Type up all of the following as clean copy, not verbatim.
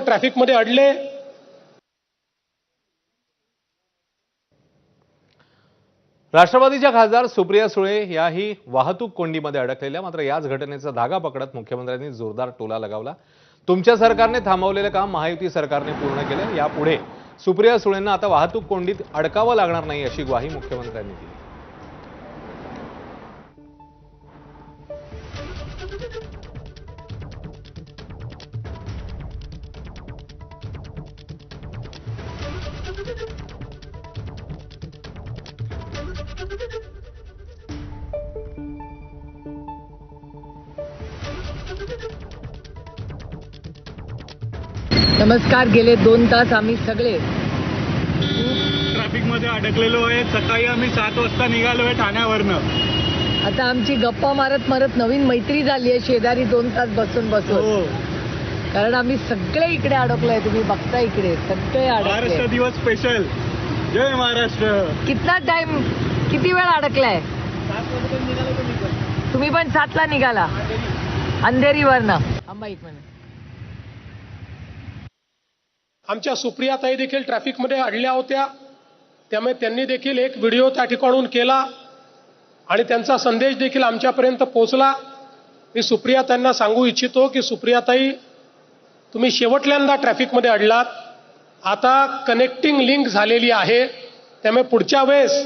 ट्रॅफिकमध्ये अडले। राष्ट्रवादीच्या खासदार सुप्रिया सुळे याही वाहतूक कोंडीमध्ये अडकलेल्या। मात्र याच घटनेचा धागा पकडत मुख्यमंत्र्यांनी जोरदार टोला लगावला। तुमच्या सरकारने थांबवलेले काम महायुती सरकारने पूर्ण केले। यापुढे सुप्रिया सुळेंना आता वाहतूक कोंडीत अडकावं लागणार नाही अशी ग्वाही मुख्यमंत्र्यांनी दिली। नमस्कार। गेले 2 तास आम्ही सगळे ट्रॅफिक मध्ये अडकलेलो आहे। सकाळी आम्ही 7 वाजता निघालोय ठाण्यावरनं। आता आमची गप्पा मारत मारत नवीन मैत्री झाली आहे शेजारी 2 तास बसून बसून। कारण आम्ही सगळे इकडे अडकलोय। तुम्ही बघता इकडे सगळे महाराष्ट्र अडकले। दिवस स्पेशल। जय महाराष्ट्र। कितना टाइम किती वेळ अडकलाय? 7 वाजता निघालो। तुम्ही पण 7 ला निघाला अंधेरीवरनं। थांबा एक मिनिट। आमच्या सुप्रियाताई देखील ट्रॅफिकमध्ये अडल्या होत्या। त्यामुळे त्यांनी देखील एक व्हिडिओ त्या ठिकाणून केला आणि त्यांचा संदेश देखील आमच्यापर्यंत पोहोचला। मी सुप्रियाताईंना सांगू इच्छितो की सुप्रियाताई, तुम्ही शेवटल्यांदा ट्रॅफिकमध्ये अडलात। आता कनेक्टिंग लिंक झालेली आहे। त्यामुळे पुढच्या वेळेस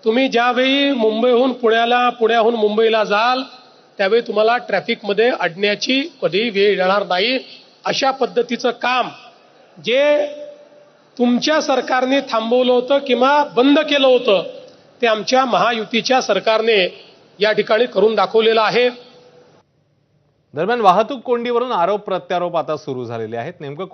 तुम्ही ज्यावेळी मुंबईहून पुण्याला, पुण्याहून मुंबईला जाल त्यावेळी तुम्हाला ट्रॅफिकमध्ये अडण्याची कधी वेळ येणार नाही। अशा पद्धतीचं काम जे तुमच्या सरकारने थांबवलं होतं किंवा बंद केलं होतं ते आमच्या महायुतीच्या सरकारने या ठिकाणी करून दाखवलेलं आहे। दरम्यान वाहतूक कोंडीवरून आरोप प्रत्यारोप आता सुरू झालेले आहेत। नेमकं